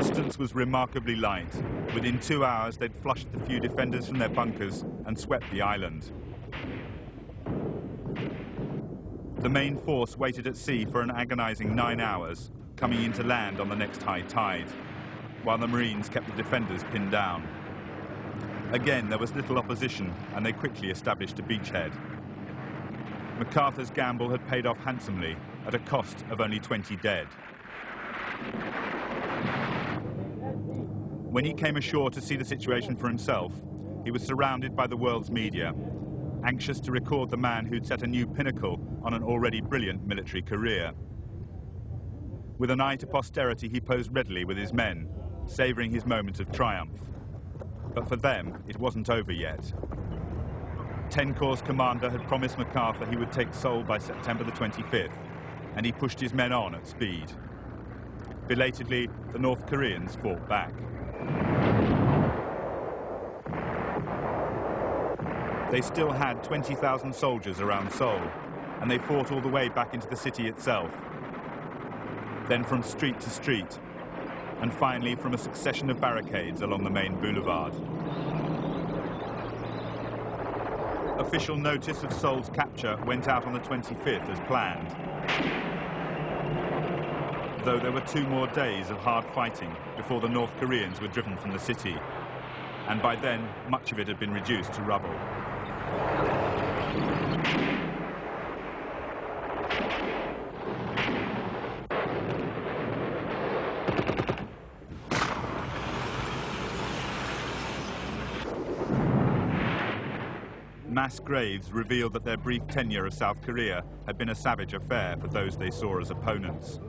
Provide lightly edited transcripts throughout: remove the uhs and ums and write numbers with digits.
resistance was remarkably light. Within 2 hours, they'd flushed the few defenders from their bunkers and swept the island. The main force waited at sea for an agonizing 9 hours, coming into land on the next high tide, while the Marines kept the defenders pinned down. Again, there was little opposition, and they quickly established a beachhead. MacArthur's gamble had paid off handsomely, at a cost of only 20 dead. When he came ashore to see the situation for himself, he was surrounded by the world's media, anxious to record the man who'd set a new pinnacle on an already brilliant military career. With an eye to posterity, he posed readily with his men, savouring his moment of triumph. But for them, it wasn't over yet. 10 Corps' commander had promised MacArthur he would take Seoul by September the 25th, and he pushed his men on at speed. Belatedly, the North Koreans fought back. They still had 20,000 soldiers around Seoul, and they fought all the way back into the city itself. Then from street to street, and finally from a succession of barricades along the main boulevard. Official notice of Seoul's capture went out on the 25th as planned. Though there were 2 more days of hard fighting before the North Koreans were driven from the city, and by then much of it had been reduced to rubble. Mass graves revealed that their brief tenure of South Korea had been a savage affair for those they saw as opponents.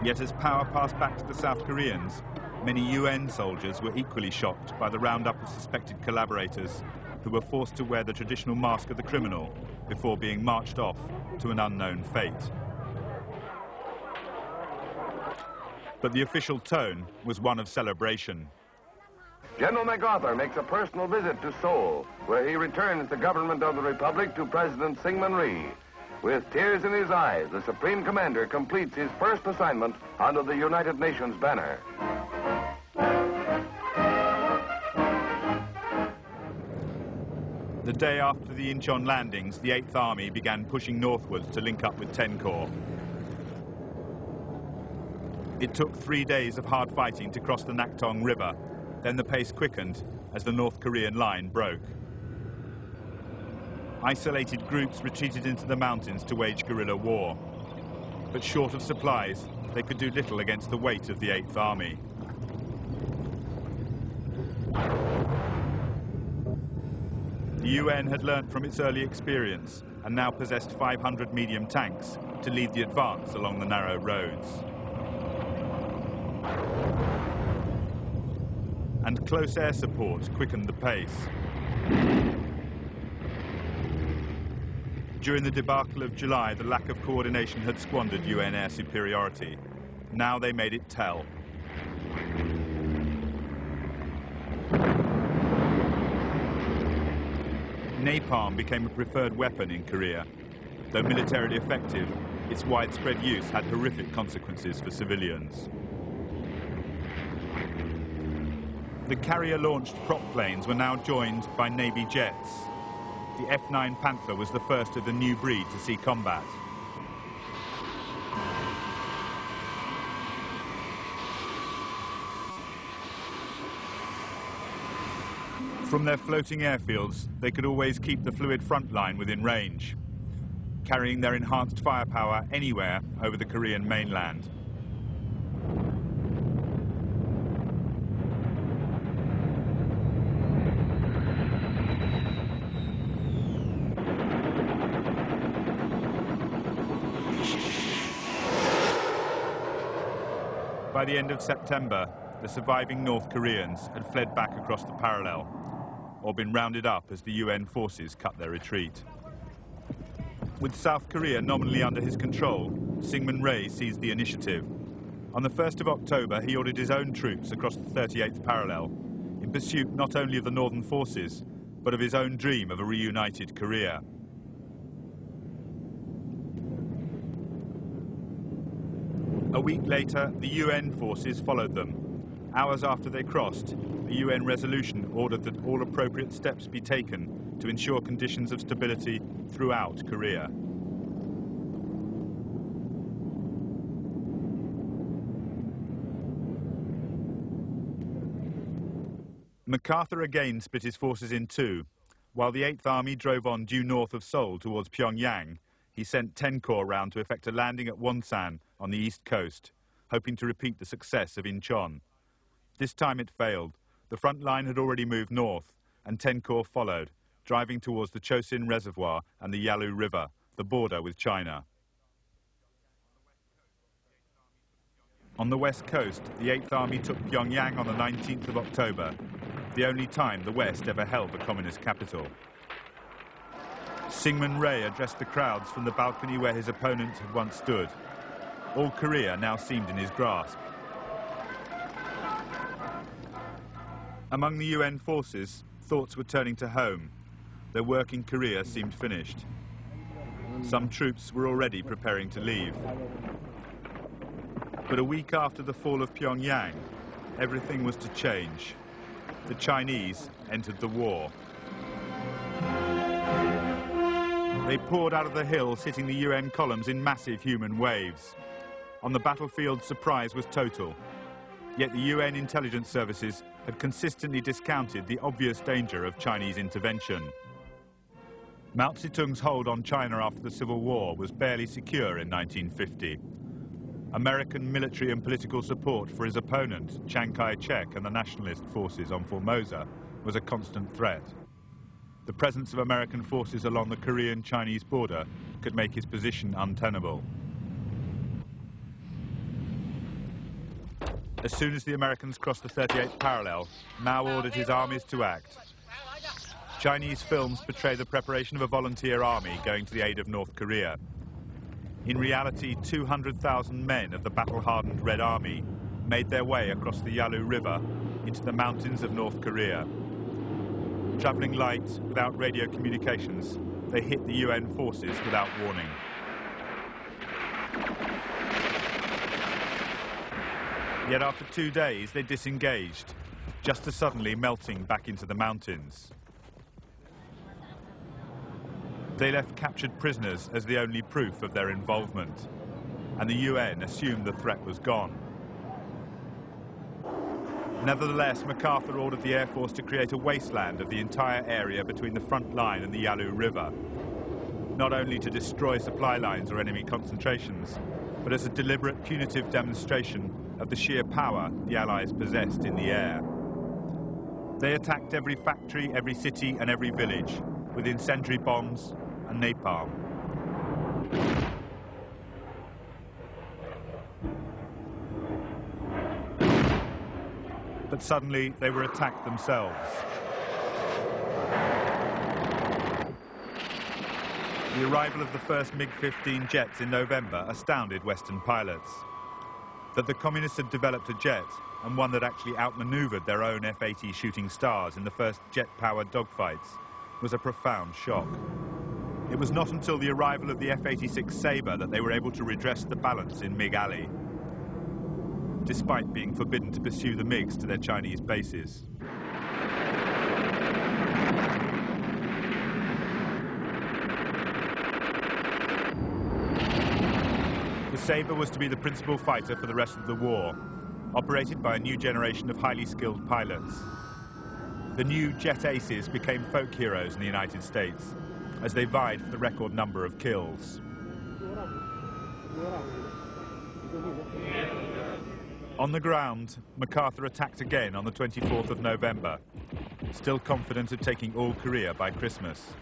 Yet as power passed back to the South Koreans, many UN soldiers were equally shocked by the roundup of suspected collaborators who were forced to wear the traditional mask of the criminal before being marched off to an unknown fate. But the official tone was one of celebration. General MacArthur makes a personal visit to Seoul, where he returns the government of the Republic to President Syngman Rhee. With tears in his eyes, the Supreme Commander completes his first assignment under the United Nations banner. The day after the Incheon landings, the 8th Army began pushing northwards to link up with 10 Corps. It took 3 days of hard fighting to cross the Naktong River. Then the pace quickened as the North Korean line broke. Isolated groups retreated into the mountains to wage guerrilla war. But short of supplies, they could do little against the weight of the 8th Army. The UN had learnt from its early experience and now possessed 500 medium tanks to lead the advance along the narrow roads. And close air support quickened the pace. During the debacle of July, the lack of coordination had squandered UN air superiority. Now they made it tell. Napalm became a preferred weapon in Korea. Though militarily effective, its widespread use had horrific consequences for civilians. The carrier-launched prop planes were now joined by Navy jets. The F-9 Panther was the first of the new breed to see combat. From their floating airfields, they could always keep the fluid front line within range, carrying their enhanced firepower anywhere over the Korean mainland. By the end of September, the surviving North Koreans had fled back across the parallel, or been rounded up as the UN forces cut their retreat. With South Korea nominally under his control, Syngman Rhee seized the initiative. On the 1st of October, he ordered his own troops across the 38th parallel, in pursuit not only of the northern forces, but of his own dream of a reunited Korea. A week later, the UN forces followed them. Hours after they crossed, the UN resolution ordered that all appropriate steps be taken to ensure conditions of stability throughout Korea. MacArthur again split his forces in two. While the 8th Army drove on due north of Seoul towards Pyongyang, he sent 10 Corps round to effect a landing at Wonsan on the east coast, hoping to repeat the success of Incheon. This time it failed. The front line had already moved north, and 10 Corps followed, driving towards the Chosin Reservoir and the Yalu River, the border with China. On the west coast, the 8th Army took Pyongyang on the 19th of October, the only time the West ever held a communist capital. Syngman Rhee addressed the crowds from the balcony where his opponent had once stood. All Korea now seemed in his grasp. Among the UN forces, thoughts were turning to home. Their work in Korea seemed finished. Some troops were already preparing to leave. But a week after the fall of Pyongyang, everything was to change. The Chinese entered the war. They poured out of the hills, hitting the UN columns in massive human waves. On the battlefield, surprise was total. Yet the UN intelligence services had consistently discounted the obvious danger of Chinese intervention. Mao Zedong's hold on China after the Civil War was barely secure in 1950. American military and political support for his opponent, Chiang Kai-shek, and the nationalist forces on Formosa was a constant threat. The presence of American forces along the Korean-Chinese border could make his position untenable. As soon as the Americans crossed the 38th parallel, Mao ordered his armies to act. Chinese films portray the preparation of a volunteer army going to the aid of North Korea. In reality, 200,000 men of the battle-hardened Red Army made their way across the Yalu River into the mountains of North Korea. Traveling light, without radio communications, they hit the UN forces without warning. Yet after 2 days, they disengaged, just as suddenly melting back into the mountains. They left captured prisoners as the only proof of their involvement, and the UN assumed the threat was gone. Nevertheless, MacArthur ordered the Air Force to create a wasteland of the entire area between the front line and the Yalu River, not only to destroy supply lines or enemy concentrations, but as a deliberate punitive demonstration of the sheer power the Allies possessed in the air. They attacked every factory, every city, and every village with incendiary bombs and napalm. But suddenly they were attacked themselves. The arrival of the first MiG-15 jets in November astounded Western pilots. That the communists had developed a jet, and one that actually outmaneuvered their own F-80 Shooting Stars in the first jet-powered dogfights, was a profound shock. It was not until the arrival of the F-86 Sabre that they were able to redress the balance in MiG Alley, despite being forbidden to pursue the MiGs to their Chinese bases. The Sabre was to be the principal fighter for the rest of the war, operated by a new generation of highly skilled pilots. The new jet aces became folk heroes in the United States as they vied for the record number of kills. On the ground, MacArthur attacked again on the 24th of November, still confident of taking all Korea by Christmas.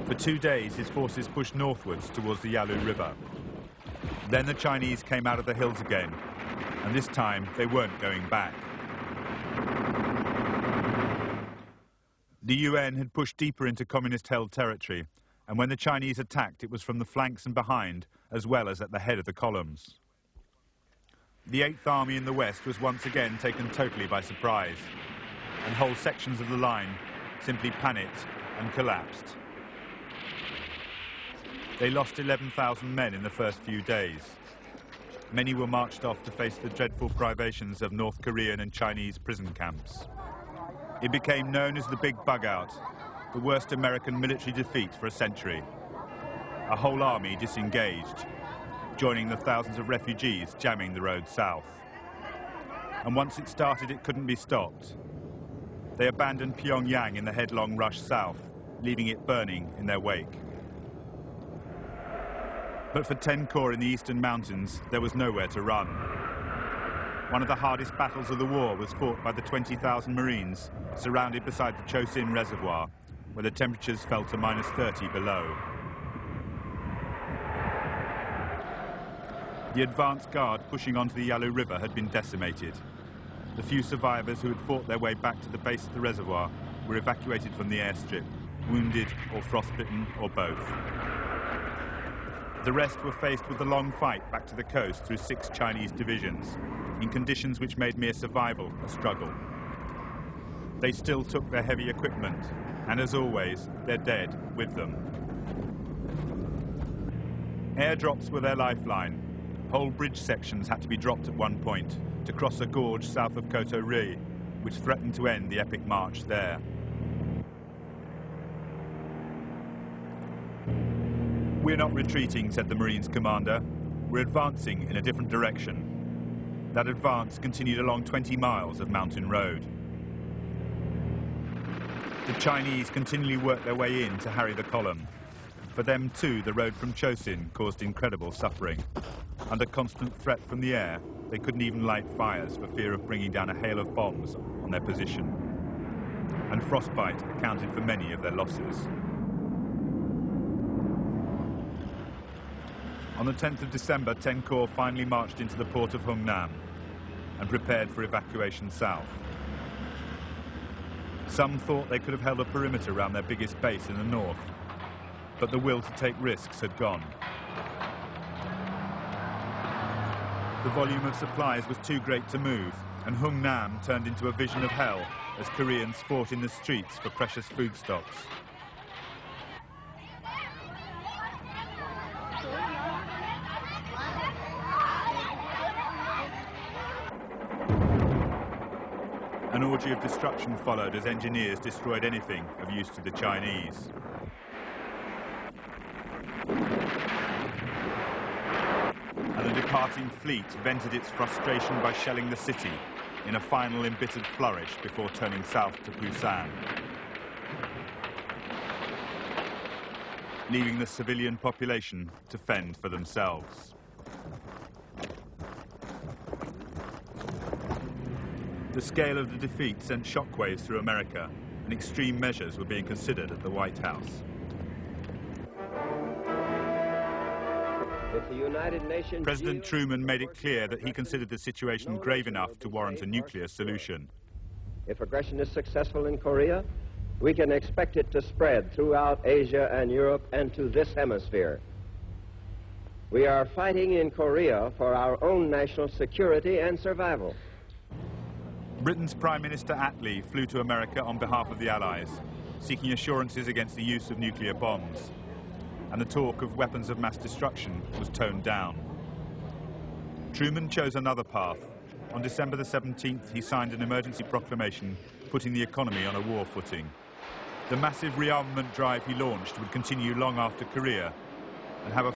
For 2 days, his forces pushed northwards towards the Yalu River. Then the Chinese came out of the hills again, and this time they weren't going back. The UN had pushed deeper into communist-held territory, and when the Chinese attacked, it was from the flanks and behind, as well as at the head of the columns. The 8th Army in the west was once again taken totally by surprise, and whole sections of the line simply panicked and collapsed. They lost 11,000 men in the first few days. many were marched off to face the dreadful privations of North Korean and Chinese prison camps. It became known as the Big Bug Out, the worst American military defeat for a century. A whole army disengaged, joining the thousands of refugees jamming the road south. And once it started, it couldn't be stopped. They abandoned Pyongyang in the headlong rush south, leaving it burning in their wake. But for 10 Corps in the eastern mountains, there was nowhere to run. One of the hardest battles of the war was fought by the 20,000 Marines surrounded beside the Chosin Reservoir, where the temperatures fell to -30 below. The advance guard pushing onto the Yalu River had been decimated. The few survivors who had fought their way back to the base of the reservoir were evacuated from the airstrip, wounded or frostbitten or both. The rest were faced with the long fight back to the coast through 6 Chinese divisions, in conditions which made mere survival a struggle. They still took their heavy equipment, and as always, their dead with them. Airdrops were their lifeline. Whole bridge sections had to be dropped at one point to cross a gorge south of Koto Ri, which threatened to end the epic march there. "We're not retreating," said the Marines commander. "We're advancing in a different direction." That advance continued along 20 miles of mountain road. The Chinese continually worked their way in to harry the column. For them too, the road from Chosin caused incredible suffering. Under constant threat from the air, they couldn't even light fires for fear of bringing down a hail of bombs on their position. And frostbite accounted for many of their losses. On the 10th of December, 10 Corps finally marched into the port of Hungnam and prepared for evacuation south. Some thought they could have held a perimeter around their biggest base in the north, but the will to take risks had gone. The volume of supplies was too great to move, and Hungnam turned into a vision of hell as Koreans fought in the streets for precious foodstuffs. An orgy of destruction followed as engineers destroyed anything of use to the Chinese. And the departing fleet vented its frustration by shelling the city in a final embittered flourish before turning south to Busan, leaving the civilian population to fend for themselves. The scale of the defeat sent shockwaves through America, and extreme measures were being considered at the White House. President Truman made it clear that he considered the situation grave enough to warrant a nuclear solution. If aggression is successful in Korea, we can expect it to spread throughout Asia and Europe and to this hemisphere. We are fighting in Korea for our own national security and survival. Britain's Prime Minister Attlee flew to America on behalf of the Allies, seeking assurances against the use of nuclear bombs. And the talk of weapons of mass destruction was toned down. Truman chose another path. On December the 17th, he signed an emergency proclamation putting the economy on a war footing. The massive rearmament drive he launched would continue long after Korea and have a